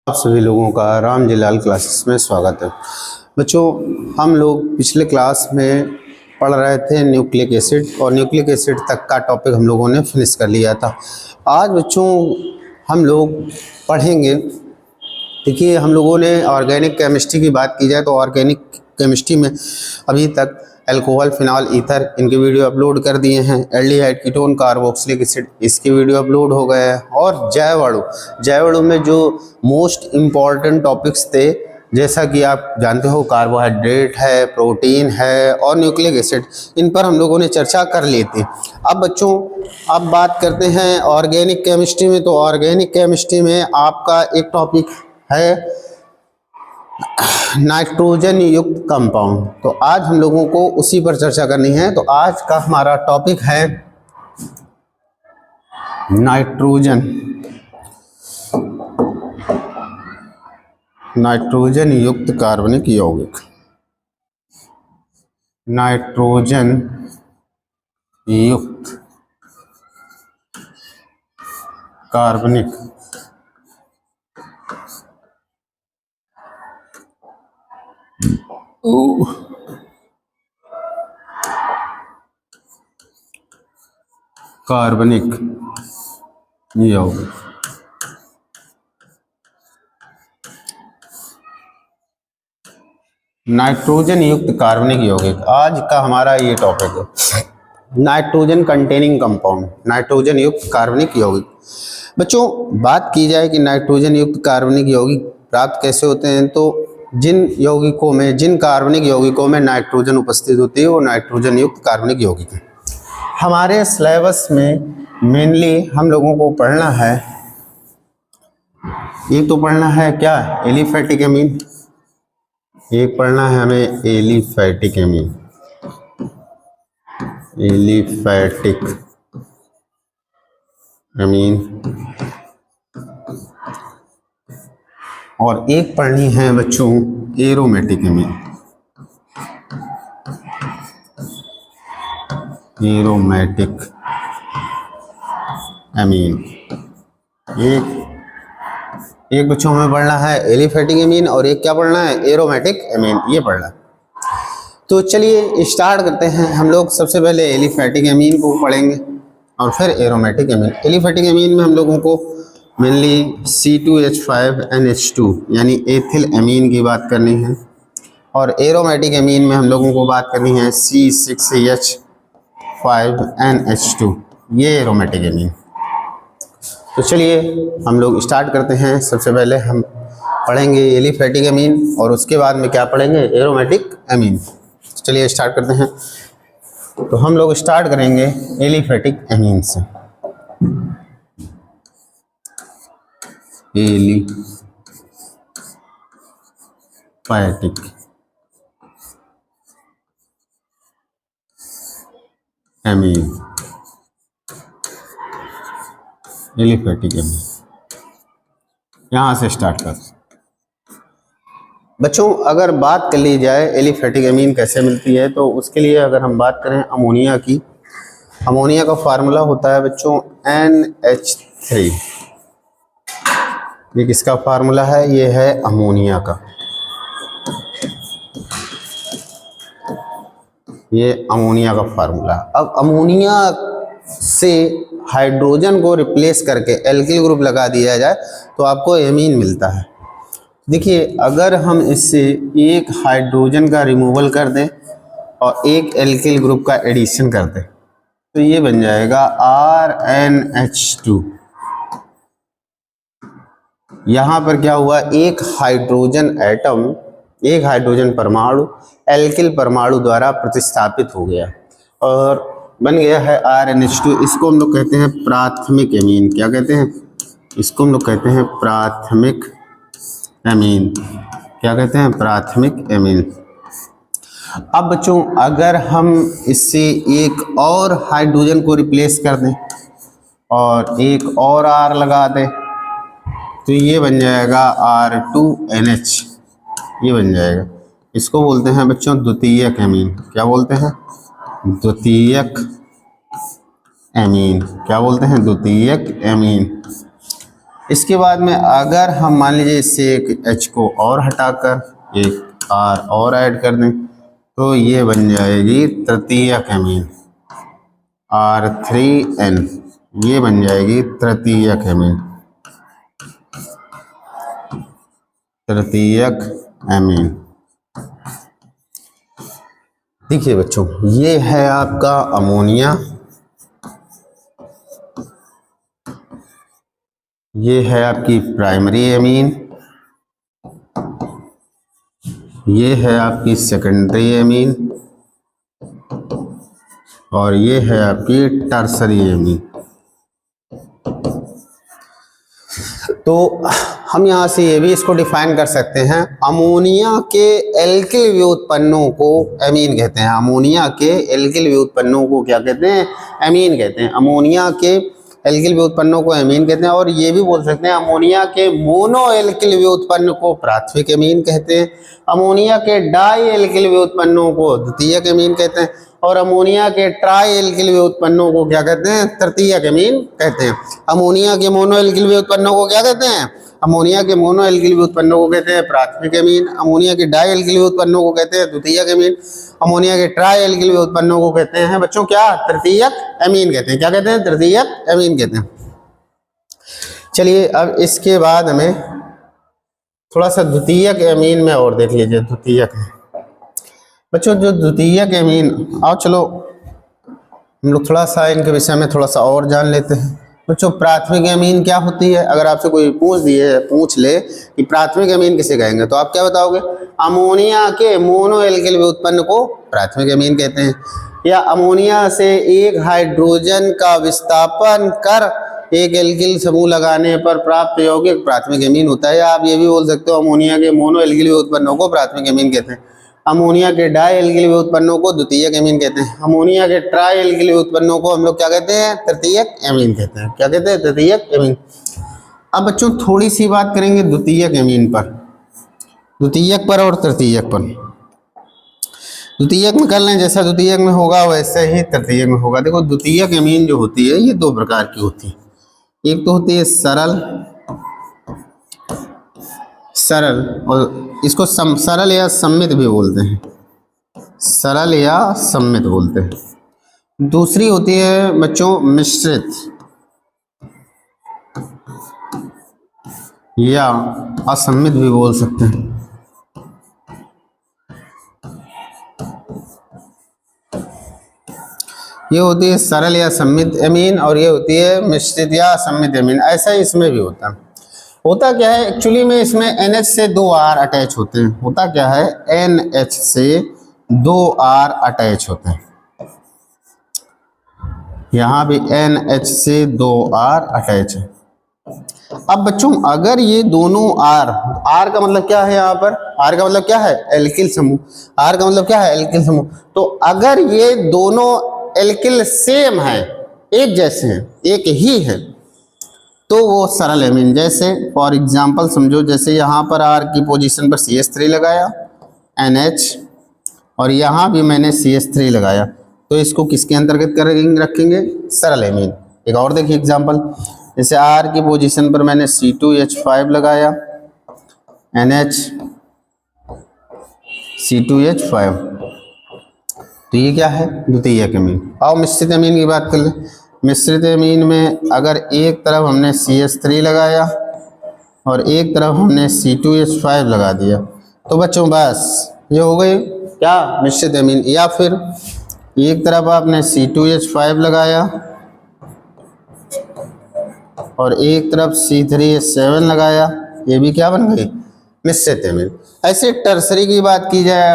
आप सभी लोगों का राम जिलाल क्लासेस में स्वागत है। बच्चों, हम लोग पिछले क्लास में पढ़ रहे थे न्यूक्लिक एसिड और न्यूक्लिक एसिड तक का टॉपिक हम लोगों ने फिनिश कर लिया था। आज बच्चों हम लोग पढ़ेंगे, देखिए हम लोगों ने ऑर्गेनिक केमिस्ट्री की बात की जाए तो ऑर्गेनिक केमिस्ट्री में अभी तक अल्कोहल, फिनॉल, ईथर इनके वीडियो अपलोड कर दिए हैं। एल्डिहाइड, कीटोन, कार्बोक्सिलिक एसिड इसके वीडियो अपलोड हो गए हैं। और जैव अणु में जो मोस्ट इम्पॉर्टेंट टॉपिक्स थे, जैसा कि आप जानते हो कार्बोहाइड्रेट है, प्रोटीन है और न्यूक्लिक एसिड, इन पर हम लोगों ने चर्चा कर ली थी। अब बच्चों अब बात करते हैं ऑर्गेनिक केमिस्ट्री में। तो ऑर्गेनिक केमिस्ट्री में आपका एक टॉपिक है नाइट्रोजन युक्त कंपाउंड। तो आज हम लोगों को उसी पर चर्चा करनी है। तो आज का हमारा टॉपिक है नाइट्रोजन युक्त कार्बनिक यौगिक। नाइट्रोजन युक्त कार्बनिक यौगिक। नाइट्रोजन युक्त कार्बनिक यौगिक आज का हमारा ये टॉपिक है, नाइट्रोजन कंटेनिंग कंपाउंड, नाइट्रोजन युक्त कार्बनिक यौगिक। बच्चों बात की जाए कि नाइट्रोजन युक्त कार्बनिक यौगिक प्राप्त कैसे होते हैं, तो जिन कार्बनिक यौगिकों में नाइट्रोजन उपस्थित होती है वो नाइट्रोजन युक्त कार्बनिक यौगिक है। हमारे सिलेबस में मेनली हम लोगों को पढ़ना है, एक तो पढ़ना है क्या, एलिफैटिक एमीन। एक पढ़ना है हमें एलिफैटिक एमीन, और एक पढ़नी है बच्चों एरोमेटिक एमीन। एक बच्चों में पढ़ना है एलिफैटिक एमीन और एक क्या पढ़ना है, एरोमेटिक एमीन, ये पढ़ना। तो चलिए स्टार्ट करते हैं। हम लोग सबसे पहले एलिफैटिक एमीन को पढ़ेंगे और फिर एरोमेटिक एमीन। एलिफैटिक एमीन में हम लोगों को मेनली C2H5NH2 यानी एथिल एमीन की बात करनी है, और एरोमेटिक एमीन में हम लोगों को बात करनी है C6H5NH2, ये एरोमेटिक एमीन। तो चलिए हम लोग स्टार्ट करते हैं। सबसे पहले हम पढ़ेंगे एलिफैटिक एमीन और उसके बाद में क्या पढ़ेंगे, एरोमेटिक एमीन। चलिए स्टार्ट करते हैं। तो हम लोग स्टार्ट करेंगे एलिफैटिक एमीन से। एलिफैटिक एमीन, एलिफैटिक एमीन यहाँ से स्टार्ट कर। बच्चों अगर बात कर ली जाए एलिफैटिक एमीन कैसे मिलती है, तो उसके लिए अगर हम बात करें अमोनिया की, अमोनिया का फार्मूला होता है बच्चों NH3। ये किसका फार्मूला है, ये है अमोनिया का, ये अमोनिया का फार्मूला। अब अमोनिया से हाइड्रोजन को रिप्लेस करके एल्किल ग्रुप लगा दिया जाए तो आपको एमीन मिलता है। देखिए अगर हम इससे एक हाइड्रोजन का रिमूवल कर दें और एक एल्किल ग्रुप का एडिशन कर दें तो ये बन जाएगा RnH2। यहाँ पर क्या हुआ, एक हाइड्रोजन एटम, एक हाइड्रोजन परमाणु एल्किल परमाणु द्वारा प्रतिस्थापित हो गया और बन गया है RnH2। इसको हम लोग कहते हैं प्राथमिक एमीन। क्या कहते हैं इसको, हम लोग कहते हैं प्राथमिक एमीन। क्या कहते हैं, प्राथमिक एमीन। अब बच्चों अगर हम इससे एक और हाइड्रोजन को रिप्लेस कर दें और एक और R लगा दें तो ये बन जाएगा R2NH, ये बन जाएगा। इसको बोलते हैं बच्चों द्वितीयक एमीन। क्या बोलते हैं, द्वितीयक एमीन। क्या बोलते हैं, द्वितीयक एमीन। इसके बाद में अगर हम मान लीजिए इससे एक H को और हटाकर एक R और ऐड कर दें तो ये बन जाएगी तृतीयक एमीन R3N, ये बन जाएगी तृतीयक एमीन, तृतीयक एमीन। देखिए बच्चों, ये है आपका अमोनिया, ये है आपकी प्राइमरी एमीन, ये है आपकी सेकेंडरी एमीन और ये है आपकी टर्सरी एमीन। तो हम यहाँ से ये भी इसको डिफाइन कर सकते हैं, अमोनिया के एल्किल व्युत्पन्नों को एमीन कहते हैं। अमोनिया के एल्किल व्युत्पन्नों को क्या कहते हैं? एमीन कहते हैं। अमोनिया के एल्किल व्युत्पन्नों को एमीन कहते हैं। और ये भी बोल सकते हैं अमोनिया के मोनो एल्किल व्युत्पन्न को प्राथमिक एमीन कहते हैं, अमोनिया के डाई एल्किल व्युत्पन्नों को द्वितीयक एमीन कहते हैं और अमोनिया के ट्राई एल्किल व्युत्पन्नों को क्या कहते हैं? तृतीयक एमीन कहते हैं। अमोनिया के मोनो एल्किल व्युत्पन्नों को क्या कहते हैं? अमोनिया के मोनो एल्किल व्युत्पन्नों को कहते हैं प्राथमिक एमीन, अमोनिया के डाई एल्किल व्युत्पन्नों को कहते हैं द्वितीयक एमीन, अमोनिया के ट्राई एल्किल व्युत्पन्नों को कहते हैं बच्चों क्या? तृतीयक एमीन कहते हैं। क्या कहते हैं? तृतीयक एमीन कहते हैं। चलिए अब इसके बाद हमें थोड़ा सा द्वितीयक एमीन में और देख लीजिए। द्वितीयक बच्चों, जो द्वितीयक एमीन, आओ चलो हम लोग थोड़ा सा इनके विषय में थोड़ा सा और जान लेते हैं। बच्चों, प्राथमिक एमीन क्या होती है? अगर आपसे कोई पूछ ले कि प्राथमिक एमीन किसे कहेंगे तो आप क्या बताओगे? अमोनिया के मोनो एल्किल व्युत्पन्न को प्राथमिक एमीन कहते हैं, या अमोनिया से एक हाइड्रोजन का विस्थापन कर एक एल्किल समूह लगाने पर प्राप्त यौगिक प्राथमिक एमीन होता है। या आप ये भी बोल सकते हो अमोनिया के मोनो एल्किल व्युत्पन्नों को प्राथमिक एमीन कहते हैं, अमोनिया के डाई एल्किल व्युत्पन्नों को द्वितीयक एमीन कहते हैं, अमोनिया के ट्राई एल्किल व्युत्पन्नों को हम लोग क्या कहते हैं? तृतीयक एमीन कहते हैं। क्या कहते हैं? तृतीयक एमीन। अब बच्चों थोड़ी सी बात करेंगे द्वितीयक एमीन पर, द्वितीयक पर और तृतीयक पर। द्वितीयक में कर लें, जैसा द्वितीयक में होगा वैसे ही तृतीयक में होगा। देखो, द्वितीयक एमीन जो होती है ये दो प्रकार की होती है। एक तो होती है सरल और इसको सरल या सम्मित भी बोलते हैं, सरल या सम्मित बोलते हैं। दूसरी होती है बच्चों मिश्रित या असम्मित भी बोल सकते हैं। ये होती है सरल या सम्मित एमीन और ये होती है मिश्रित या असम्मित एमीन। ऐसा ही इसमें भी होता है। होता क्या है एक्चुअली में, इसमें NH से 2 R अटैच होते हैं। होता क्या है, NH से 2 R अटैच होते हैं। यहाँ भी NH से 2 R अटैच है। अब बच्चों अगर ये दोनों R का मतलब क्या है? यहाँ पर R का मतलब क्या है? एल्किल समूह। R का मतलब क्या है? एल्किल समूह। तो अगर ये दोनों एल्किल सेम है, एक जैसे हैं, एक ही है, तो वो सरल एमीन। जैसे फॉर एग्जांपल समझो, जैसे यहाँ पर R की पोजीशन पर CH3 लगाया NH और यहाँ भी मैंने CH3 लगाया, तो इसको किसके अंतर्गत रखेंगे? सरल एमीन। एक और देखिए एग्जांपल, जैसे R की पोजीशन पर मैंने C2H5 लगाया NH C2H5, तो ये क्या है? द्वितीयक एमीन। आओ मिश्रित एमीन की बात कर लें। मिश्रित एमीन में अगर एक तरफ हमने CH3 लगाया और एक तरफ हमने C2H5 लगा दिया तो बच्चों बस ये हो गई क्या? मिश्रित एमीन। या फिर एक तरफ आपने C2H5 लगाया और एक तरफ C3H7 लगाया, ये भी क्या बन गई? मिश्रित एमीन। ऐसे टर्सरी की बात की जाए,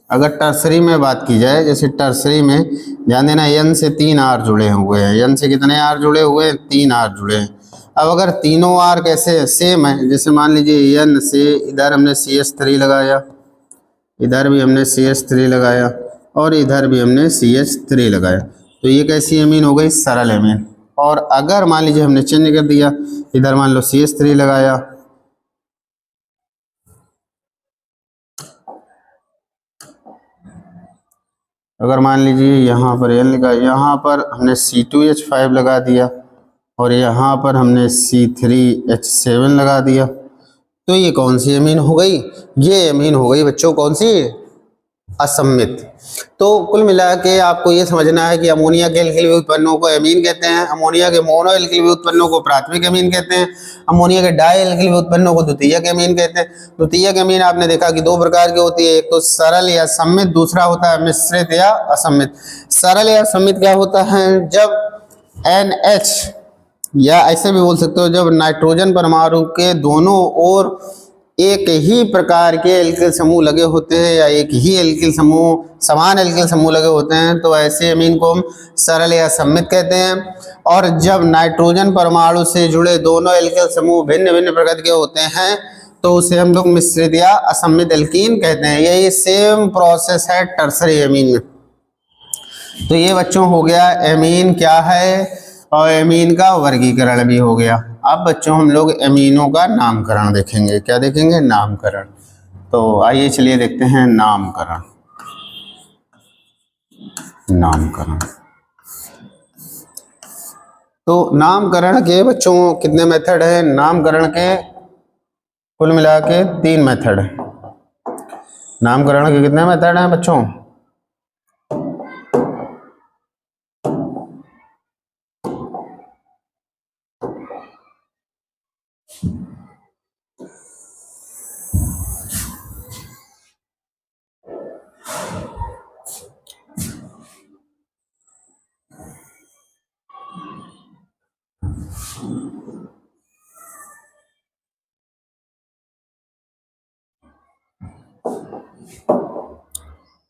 अगर टर्सरी में बात की जाए, जैसे टर्सरी में ध्यान देना N से 3 R जुड़े हुए हैं। N से कितने R जुड़े हुए हैं? 3 R जुड़े हैं। अब अगर तीनों R कैसे सेम है, जैसे मान लीजिए N से इधर हमने CH3 लगाया, इधर भी हमने CH3 लगाया और इधर भी हमने CH3 लगाया, तो ये कैसी एमीन हो गई? सरल एमीन। और अगर मान लीजिए हमने चेंज कर दिया, इधर मान लो CH3 लगाया, अगर मान लीजिए यहाँ पर N लगा, यहाँ पर हमने C2H5 लगा दिया और यहाँ पर हमने C3H7 लगा दिया। तो ये कौन सी एमीन हो गई? ये एमीन हो गई बच्चों कौन सी? असम्मित। तो कुल मिला के आपको ये समझना है कि अमोनिया के एल्किल व्युत्पन्नों को एमीन कहते हैं, अमोनिया के मोनो एल्किल व्युत्पन्नों को प्राथमिक एमीन कहते हैं, अमोनिया के डाई एल्किल व्युत्पन्नों को द्वितीयक एमीन कहते हैं। द्वितीयक एमीन आपने देखा कि दो प्रकार की होती है, एक तो सरल या सम्मित, दूसरा होता है मिश्रित या असम्मित। सरल या सम्मित क्या होता है? जब NH, या ऐसे भी बोल सकते हो जब नाइट्रोजन परमाणु के दोनों ओर एक ही प्रकार के एल्किल समूह लगे होते हैं या एक ही एल्किल समूह, समान एल्किल समूह लगे होते हैं, तो ऐसे एमीन को हम सरल या सम्मित कहते हैं। और जब नाइट्रोजन परमाणु से जुड़े दोनों एल्किल समूह भिन्न भिन्न प्रकृति के होते हैं तो उसे हम लोग मिश्रित या असम्मित एल्कीन कहते हैं। यही सेम प्रोसेस है टर्सरी एमीन में। तो ये बच्चों हो गया एमीन क्या है, और एमीन का वर्गीकरण भी हो गया। अब बच्चों हम लोग एमीनों का नामकरण देखेंगे। क्या देखेंगे? नामकरण। तो आइए चलिए देखते हैं नामकरण। नामकरण तो नामकरण के बच्चों कितने मेथड है? नामकरण के कुल मिला के 3 मेथड है। नामकरण के कितने मेथड हैं बच्चों?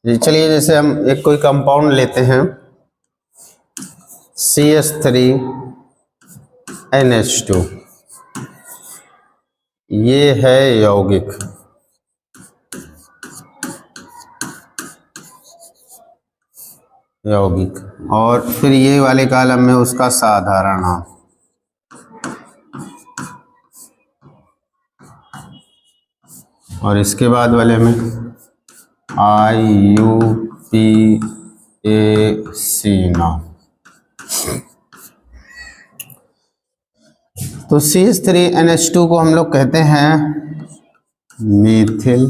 चलिए जैसे हम एक कोई कंपाउंड लेते हैं CH3NH2, ये है यौगिक। और फिर ये वाले कॉलम में उसका साधारण नाम, और इसके बाद वाले में IUPAC नाम। तो CH3NH2 को हम लोग कहते हैं मीथिल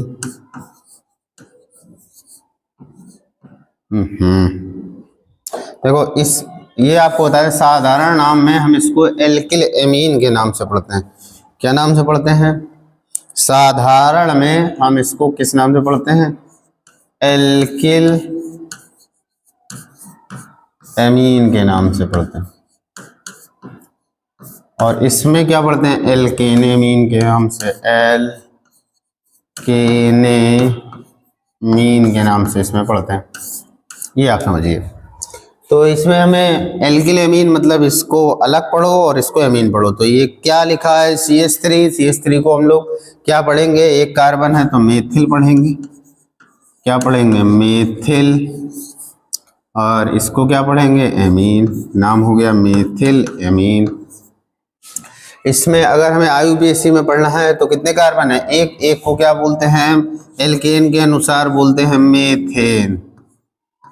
देखो ये आपको बता दें, साधारण नाम में हम इसको एल्किल एमीन के नाम से पढ़ते हैं। क्या नाम से पढ़ते हैं? साधारण में हम इसको किस नाम से पढ़ते हैं? एल्किल एमीन के नाम से पढ़ते हैं। और इसमें क्या पढ़ते हैं? एल्केनेमीन के नाम से, एल्केनेमीन के नाम से इसमें पढ़ते हैं। ये आप समझिए। तो इसमें हमें एल्किल एमीन मतलब इसको अलग पढ़ो और इसको एमीन पढ़ो। तो ये क्या लिखा है? CH3 को हम लोग क्या पढ़ेंगे? एक कार्बन है तो मेथिल पढ़ेंगे। क्या पढ़ेंगे? मेथिल। और इसको क्या पढ़ेंगे? एमीन। नाम हो गया मेथिल एमीन। इसमें अगर हमें IUPAC में पढ़ना है तो कितने कार्बन है? एक को क्या बोलते हैं? एल्केन के अनुसार बोलते हैं मेथेन।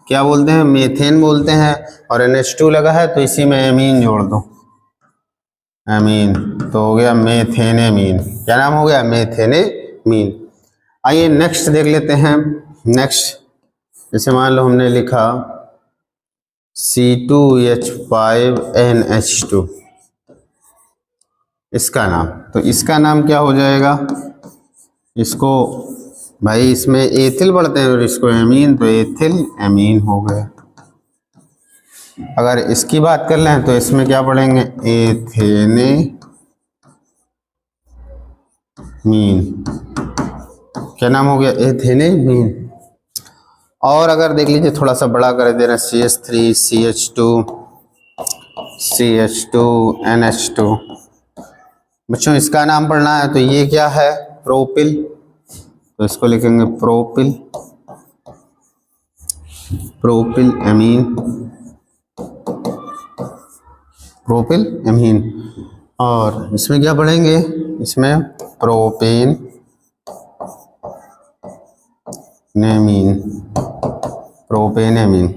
क्या बोलते हैं? मेथेन बोलते हैं। और NH2 लगा है तो इसी में एमीन जोड़ दो, एमीन। तो हो गया मेथेनेमीन। क्या नाम हो गया? मेथेनेमीन। आइए नेक्स्ट देख लेते हैं। नेक्स्ट जैसे मान लो हमने लिखा C2H5NH2, इसका नाम, तो इसका नाम क्या हो जाएगा? इसको भाई इसमें एथिल पढ़ते हैं और इसको एमीन, तो एथिल एमीन हो गया। अगर इसकी बात कर लें तो इसमें क्या पढ़ेंगे? एथेनेमीन। क्या नाम हो गया? एथेनेमीन। और अगर देख लीजिए थोड़ा सा बड़ा कर दे रहे हैं, CH3 CH2 NH2। बच्चों इसका नाम पढ़ना है तो ये क्या है? प्रोपिल। तो इसको लिखेंगे प्रोपिल एमीन, प्रोपिल एमीन। और इसमें क्या पढ़ेंगे? इसमें प्रोपेन एमीन।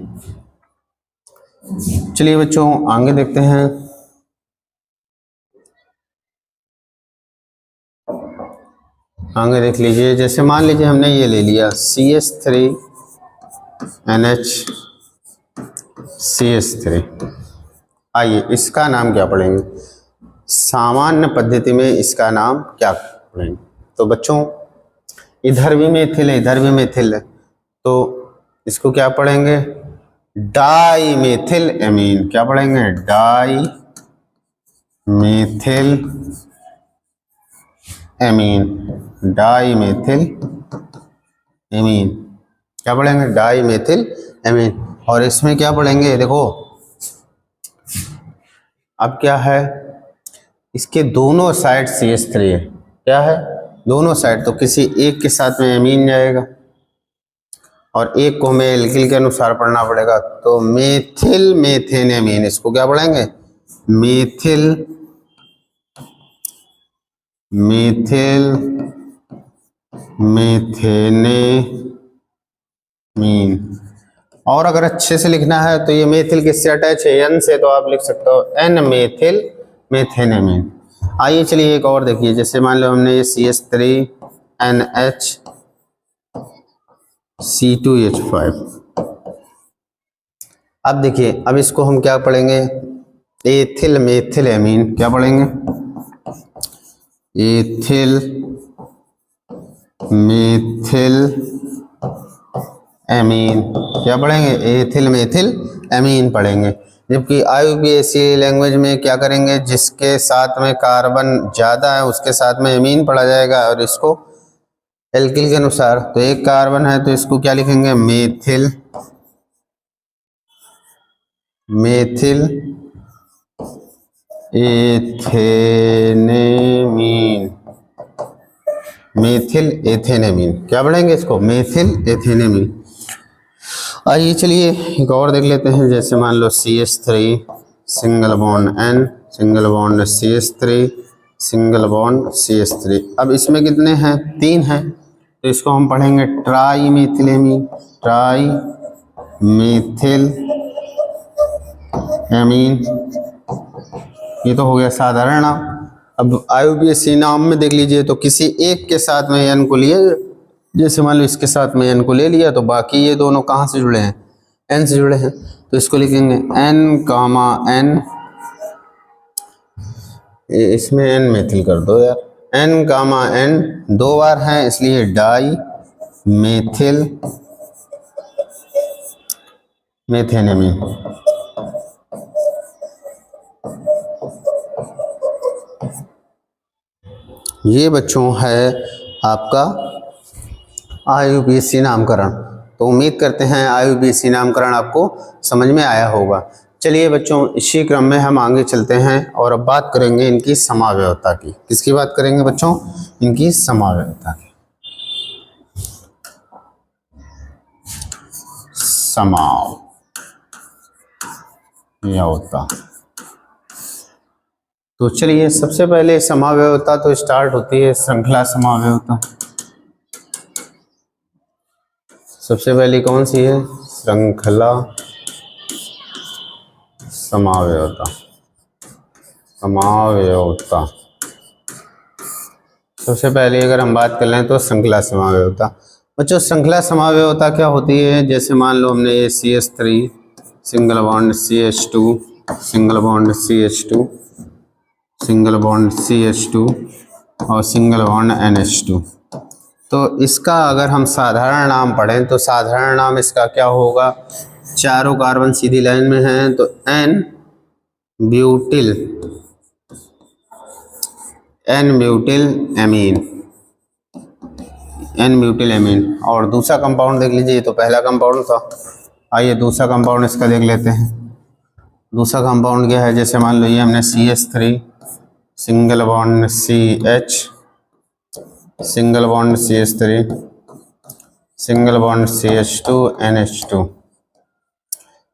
चलिए बच्चों आगे देखते हैं। आगे देख लीजिए, जैसे मान लीजिए हमने ये ले लिया CH3NH CH3। आइए इसका नाम क्या पढ़ेंगे, सामान्य पद्धति में इसका नाम क्या पढ़ेंगे। तो बच्चों इधर भी मेथिल है, इधर भी मेथिल है, तो इसको क्या पढ़ेंगे, डाई मेथिल एमीन। क्या पढ़ेंगे, dimethylamine, die methyl amine. क्या पढ़ेंगे, डाई मेथिल एमीन। और इसमें क्या पढ़ेंगे, देखो अब क्या है, इसके दोनों साइड CH3 है। क्या है, दोनों साइड, तो किसी एक के साथ में एमीन जाएगा और एक को हमें एल्किल के अनुसार पढ़ना पड़ेगा। तो मेथिल मेथेन एमीन, इसको क्या पढ़ेंगे, मेथिल मेथिल मेथेनेमीन। और अगर अच्छे से लिखना है तो ये मेथिल किससे अटैच है, N से, तो आप लिख सकते हो N मेथिल मेथेनेमीन। आइए चलिए एक और देखिए, जैसे मान लो हमने ये CH3NHC2H5। अब देखिए, अब इसको हम क्या पढ़ेंगे, एथिल मेथिल एमीन। क्या पढ़ेंगे, एथिल मेथिल एमीन। क्या पढ़ेंगे, एथिल मेथिल एमीन पढ़ेंगे। जबकि IUPAC लैंग्वेज में क्या करेंगे, जिसके साथ में कार्बन ज़्यादा है उसके साथ में एमीन पढ़ा जाएगा और इसको एल्किल के अनुसार। तो एक कार्बन है तो इसको क्या लिखेंगे, मेथिल मेथिल एथेनेमीन, मेथिल एथेनेमीन। क्या पढ़ेंगे इसको, मेथिल एथेनेमीन। आइए चलिए एक और देख लेते हैं, जैसे मान लो CH3 single bond N single bond CH3 single bond CH3। अब इसमें कितने हैं, 3 हैं, तो इसको हम पढ़ेंगे try methyl amine, try methyl amine. ये तो हो गया साधारण नाम। अब IUPAC नाम में देख लीजिए, तो किसी एक के साथ में N को लिए, जैसे मान लो इसके साथ में N को ले लिया, तो बाकी ये दोनों कहाँ से जुड़े हैं, N से जुड़े हैं, तो इसको लिखेंगे N, N, इसमें N मेथिल कर दो यार, N, N 2 बार हैं इसलिए डाई मेथिल मेथेनेमीन। ये बच्चों है आपका IUPAC नामकरण। तो उम्मीद करते हैं IUPAC नामकरण आपको समझ में आया होगा। चलिए बच्चों, इसी क्रम में हम आगे चलते हैं और अब बात करेंगे इनकी समावयवता की। किसकी बात करेंगे बच्चों, इनकी समावयवता की। समावयवता, तो चलिए सबसे पहले समावयवता तो स्टार्ट होती है श्रृंखला समावयवता। सबसे पहली कौन सी है, श्रृंखला समावयवता। समावयवता सबसे पहले अगर हम बात कर लें तो श्रृंखला समावयवता। बच्चों श्रृंखला समावयवता क्या होती है, जैसे मान लो हमने ये CH3 single bond CH2 single bond CH2 single bond CH2 और सिंगल बॉन्ड NH2। तो इसका अगर हम साधारण नाम पढ़ें तो साधारण नाम इसका क्या होगा, चारों कार्बन सीधी लाइन में हैं तो N butyl amine, N butyl amine. और दूसरा कंपाउंड देख लीजिए, ये तो पहला कंपाउंड था। आइए दूसरा कंपाउंड इसका देख लेते हैं। दूसरा कंपाउंड क्या है, जैसे मान लो ये हमने CH3 single bond CH single bond CH3 single bond CH2 NH2।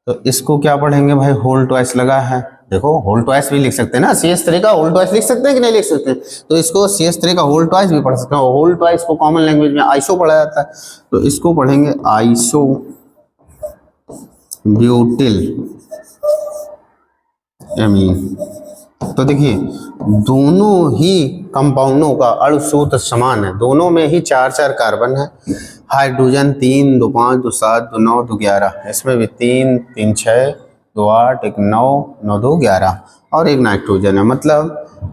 तो इसको क्या पढ़ेंगे भाई, होल ट्वाइस लगा है। देखो होल ट्वाइस भी लिख सकते हैं ना, CH3 का होल ट्वाइस लिख सकते हैं कि नहीं लिख सकते, तो इसको CH3 का होल ट्वाइस भी पढ़ सकते हैं। होल ट्वाइस को कॉमन लैंग्वेज में आइसो पढ़ा जाता है, तो इसको पढ़ेंगे आइसो ब्यूटिल एमीन। तो देखिए दोनों ही कंपाउंडों का अणु सूत्र समान है, दोनों में ही 4 कार्बन है। हाइड्रोजन 3, 2 5, 2 7, 2 9, 2 11, इसमें भी 3 3 6, 2 8, 1 9, 9 2 11 और एक नाइट्रोजन है। मतलब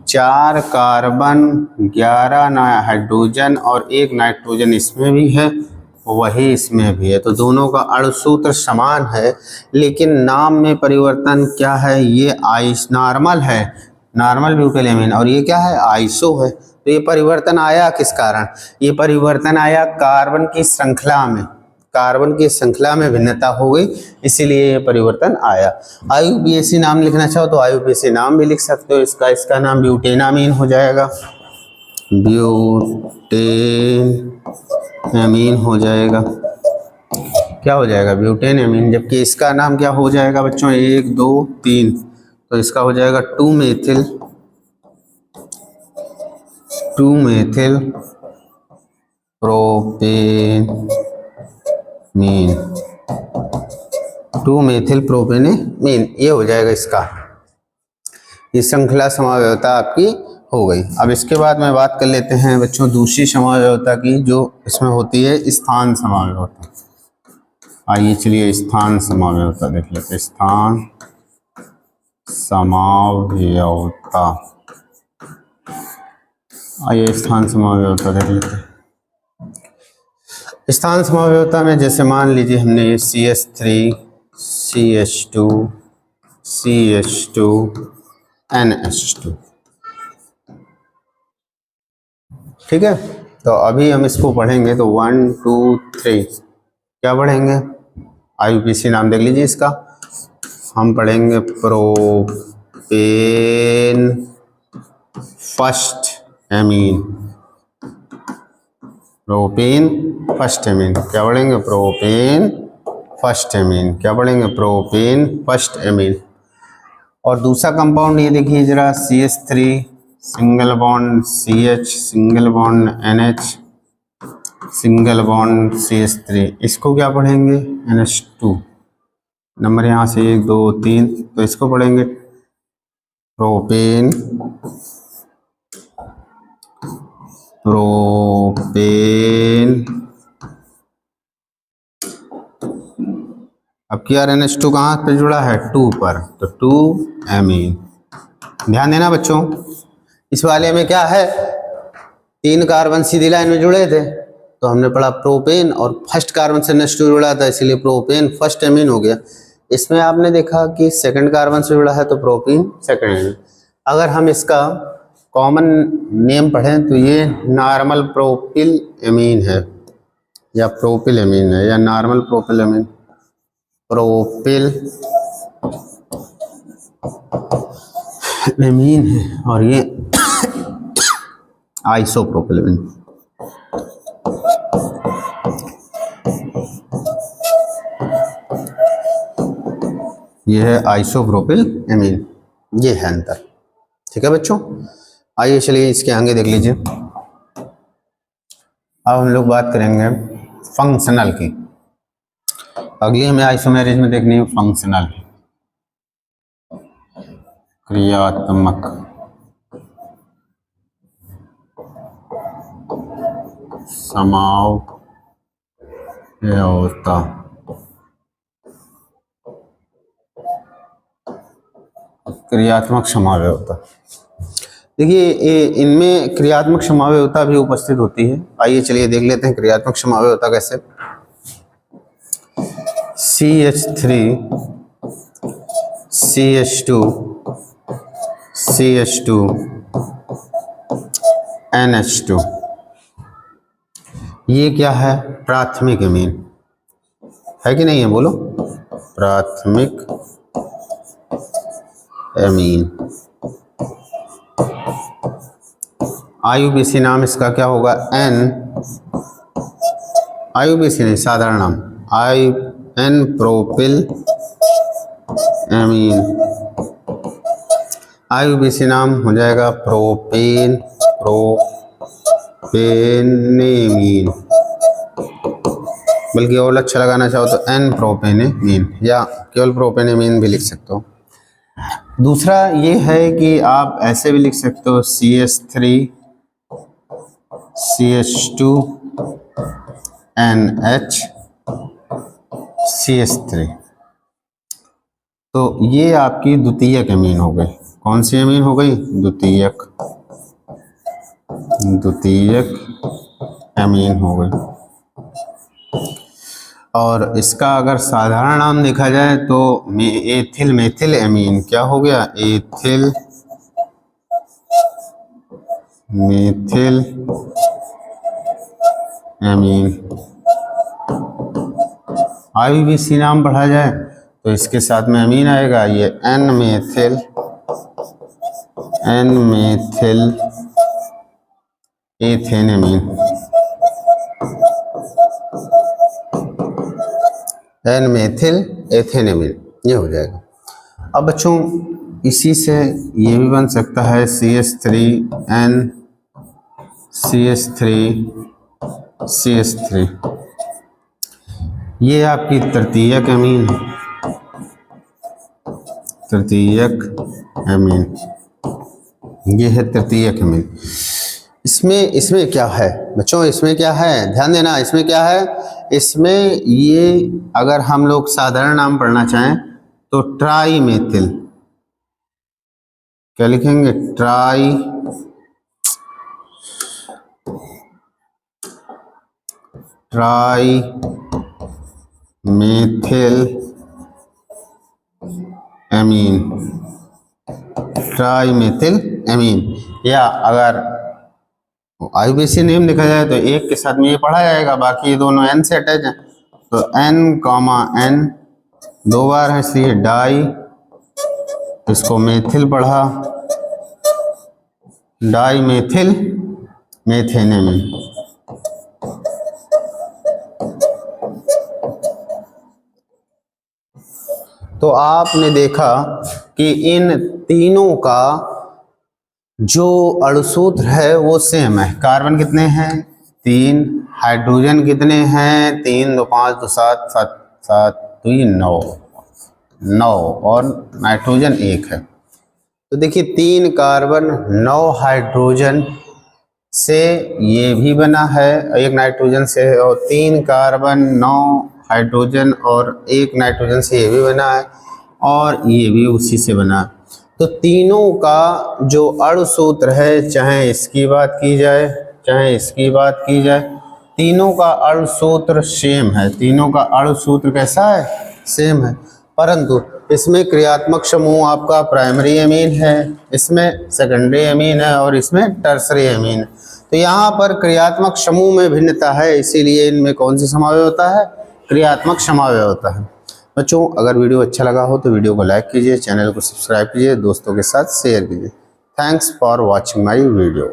4 कार्बन, 11 हाइड्रोजन और एक नाइट्रोजन इसमें भी है, वही इसमें भी है। तो दोनों का अणु सूत्र समान है, लेकिन नाम में परिवर्तन क्या है, ये आइस नॉर्मल है, नॉर्मल ब्यूटाइल एमीन, और ये क्या है, आइसो है। तो ये परिवर्तन आया किस कारण, ये परिवर्तन आया कार्बन की श्रृंखला में, कार्बन की श्रृंखला में भिन्नता हो गई, इसीलिए ये परिवर्तन आया। IUPAC नाम लिखना चाहो तो IUPAC नाम भी लिख सकते हो, इसका नाम ब्यूटेनामीन हो जाएगा, ब्यूटेनामीन हो जाएगा। क्या हो जाएगा, ब्यूटेनामीन। जबकि इसका नाम क्या हो जाएगा बच्चों, 1 2 3, तो इसका हो जाएगा 2 मेथिल प्रोपेनीन, 2 मेथिल प्रोपेनीन, ये हो जाएगा इसका, ये श्रृंखला समावयवता आपकी हो गई। अब इसके बाद में बात कर लेते हैं बच्चों दूसरी समावयवता की, जो इसमें होती है स्थान समावयवता। आइए चलिए स्थान समावयवता देख लेते हैं। स्थान समावयवता, आइए स्थान समावयवता देख लेते हैं। स्थान समावयवता में जैसे मान लीजिए हमने CH3 CH2 CH2 NH2, ठीक है। तो अभी हम इसको पढ़ेंगे तो 1 2 3 क्या पढ़ेंगे, IUPAC नाम देख लीजिए इसका। हम पढ़ेंगे propane first amine, propane first amine, क्या पढ़ेंगे, प्रोपेन फर्स्ट एमीन, क्या पढ़ेंगे, प्रोपेन फर्स्ट एमीन। और दूसरा कंपाउंड ये देखिए जरा, CH3 single bond CH single bond NH single bond CH3, इसको क्या पढ़ेंगे, NH2। नंबर यहाँ से 1 2 3, तो इसको पढ़ेंगे प्रोपेन अब क्या NH2 कहाँ पे जुड़ा है, 2 पर, तो 2 एमीन। ध्यान देना बच्चों, इस वाले में क्या है, 3 कार्बन सीधी लाइन में जुड़े थे, तो हमने पढ़ा प्रोपेन, और फर्स्ट कार्बन से NH2 जुड़ा था, इसीलिए प्रोपेन फर्स्ट एमीन हो गया। इसमें आपने देखा कि सेकंड कार्बन से जुड़ा है तो प्रोपेन सेकंड एमीन। अगर हम इसका कॉमन नेम पढ़ें तो ये नॉर्मल प्रोपिल एमीन है, या प्रोपिल एमीन है, या normal propyl amine, propyl amine है, और ये आइसोप्रोपिल एमीन। ये है आइसोप्रोपिल एमीन, ये है अंतर, ठीक है बच्चों। आइए चलिए इसके आगे देख लीजिए। अब हम लोग बात करेंगे फंक्शनल की, अगली हमें आइसोमेरेज में देखनी है फंक्शनल, क्रियात्मक समावयवता। क्रियात्मक समावयवता, देखिए इनमें क्रियात्मक समावयवता भी उपस्थित होती है। आइए चलिए देख लेते हैं क्रियात्मक समावयवता कैसे। CH3 CH2 CH2 NH2, ये क्या है, प्राथमिक एमीन है कि नहीं है, बोलो, प्राथमिक एमीन। IUPAC नाम इसका क्या होगा, IUPAC नहीं, साधारण नाम N प्रोपिल एमीन, IUPAC नाम हो जाएगा प्रोपेनेमीन, बल्कि और अच्छा लगाना चाहो तो N प्रोपेनेमीन, या केवल प्रोपेनेमीन भी लिख सकते हो। दूसरा ये है कि आप ऐसे भी लिख सकते हो CH3 CH2 NH CH3। तो ये आपकी द्वितीयक अमीन हो गई। कौन सी अमीन हो गई? द्वितीयक अमीन हो गई। और इसका अगर साधारण नाम देखा जाए तो एथिल मेथिल अमीन क्या हो गया? एथिल मेथिल अमीन। IUPAC नाम पढ़ा जाए तो इसके साथ में अमीन आएगा, ये N मेथिल एथेन अमीन, N मेथिल एथेन अमीन, ये हो जाएगा। अब बच्चों इसी से ये भी बन सकता है CH3N CH3 ये आपकी तृतीयक अमीन है, तृतीयक अमीन, ये है तृतीयक अमीन। इसमें क्या है बच्चों? इसमें क्या है? ध्यान देना, इसमें क्या है? इसमें ये अगर हम लोग साधारण नाम पढ़ना चाहें तो ट्राई मेथिल, क्या लिखेंगे? ट्राई मेथिल अमीन, ट्राई मेथिल अमीन। या अगर IUPAC नेम देखा जाए तो एक के साथ में ये पढ़ा जाएगा, बाकी ये दोनों N से अटैच हैं, तो N, दो बार है इसलिए डाई, इसको मेथिल पढ़ा, डाई मेथिल मेथेन अमीन। तो आपने देखा कि इन तीनों का जो अणुसूत्र है वो सेम है। कार्बन कितने हैं? 3, हाइड्रोजन कितने हैं? 3 2 5 2 7 7 7 2 9 और नाइट्रोजन 1 है। तो देखिए 3 कार्बन 9 हाइड्रोजन से ये भी बना है, 1 नाइट्रोजन से, और 3 कार्बन 9 हाइड्रोजन और 1 नाइट्रोजन से ये भी बना है, और ये भी उसी से बना है। तो तीनों का जो अणुसूत्र है, चाहे इसकी बात की जाए चाहे इसकी बात की जाए, तीनों का अणुसूत्र सेम है। तीनों का अणुसूत्र कैसा है? सेम है। परंतु इसमें क्रियात्मक समूह आपका प्राइमरी अमीन है, इसमें सेकेंडरी अमीन है, और इसमें टर्सरी अमीन है। तो यहाँ पर क्रियात्मक समूह में भिन्नता है, इसीलिए इनमें कौन सी समावेश होता है? क्रियात्मक समावेश होता है। बच्चों अगर वीडियो अच्छा लगा हो तो वीडियो को लाइक कीजिए, चैनल को सब्सक्राइब कीजिए, दोस्तों के साथ शेयर कीजिए। Thanks for watching my video.